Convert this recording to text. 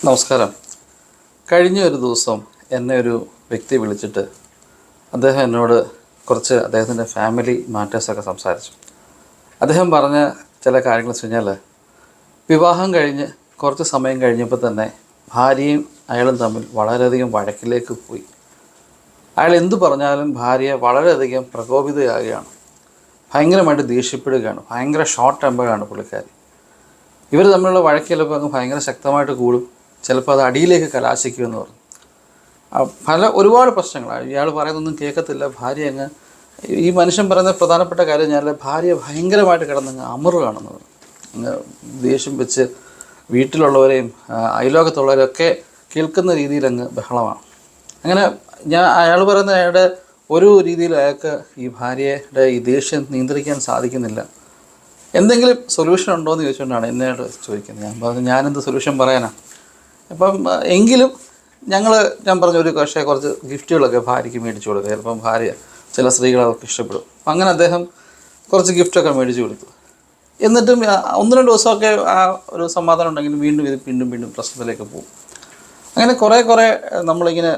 നമസ്കാരം. കഴിഞ്ഞ ഒരു ദിവസം എന്നെ ഒരു വ്യക്തി വിളിച്ചിട്ട് അദ്ദേഹം എന്നോട് കുറച്ച് അദ്ദേഹത്തിൻ്റെ ഫാമിലി മാറ്റേഴ്സൊക്കെ സംസാരിച്ചു. അദ്ദേഹം പറഞ്ഞ ചില കാര്യങ്ങൾ വെച്ച് കഴിഞ്ഞാൽ, വിവാഹം കഴിഞ്ഞ് കുറച്ച് സമയം കഴിഞ്ഞപ്പോൾ തന്നെ ഭാര്യയും അയാളും തമ്മിൽ വളരെയധികം വഴക്കിലേക്ക് പോയി. അയാൾ എന്തു പറഞ്ഞാലും ഭാര്യ വളരെയധികം പ്രകോപിതയാകുകയാണ്, ഭയങ്കരമായിട്ട് ദേഷ്യപ്പെടുകയാണ്, ഭയങ്കര ഷോർട്ട് ടെമ്പറാണ് പുള്ളിക്കാരി. ഇവർ തമ്മിലുള്ള വഴക്ക് ചിലപ്പോൾ അങ്ങ് ഭയങ്കര ശക്തമായിട്ട് കൂടും, ചിലപ്പോൾ അത് അടിയിലേക്ക് കലാശിക്കുമെന്ന് പറഞ്ഞു. ഒരുപാട് പ്രശ്നങ്ങളാണ്. ഇയാൾ പറയുന്നൊന്നും കേൾക്കത്തില്ല. ഭാര്യ അങ്ങ് ഈ മനുഷ്യൻ പറയുന്ന പ്രധാനപ്പെട്ട കാര്യം ഞാൻ ഭാര്യ ഭയങ്കരമായിട്ട് കിടന്നങ്ങ് അമറുകയാണെന്ന് പറഞ്ഞു. അങ്ങ് ദേഷ്യം വെച്ച് വീട്ടിലുള്ളവരെയും അയലോകത്തുള്ളവരെയൊക്കെ കേൾക്കുന്ന രീതിയിൽ അങ്ങ് ബഹളമാണ്. അങ്ങനെ അയാൾ പറയുന്ന അയാളുടെ ഒരു രീതിയിൽ അയാൾക്ക് ഈ ഭാര്യയുടെ ഈ ദേഷ്യം നിയന്ത്രിക്കാൻ സാധിക്കുന്നില്ല. എന്തെങ്കിലും സൊല്യൂഷൻ ഉണ്ടോ എന്ന് ചോദിച്ചുകൊണ്ടാണ് എന്നോട് ചോദിക്കുന്നത്. ഞാൻ പറഞ്ഞു, ഞാനെന്ത് സൊല്യൂഷൻ പറയാനാണ്. അപ്പം എങ്കിലും ഞാൻ പറഞ്ഞ കുറച്ച് ഗിഫ്റ്റുകളൊക്കെ ഭാര്യയ്ക്ക് മേടിച്ചു കൊടുക്കുക. ചിലപ്പം ഭാര്യ ചില സ്ത്രീകളൊക്കെ ഇഷ്ടപ്പെടും. അപ്പം അങ്ങനെ അദ്ദേഹം കുറച്ച് ഗിഫ്റ്റൊക്കെ മേടിച്ചു കൊടുത്തു. എന്നിട്ടും 1-2 ദിവസമൊക്കെ ആ ഒരു സമാധാനം ഉണ്ടെങ്കിലും വീണ്ടും പ്രശ്നത്തിലേക്ക് പോകും. അങ്ങനെ കുറേ നമ്മളിങ്ങനെ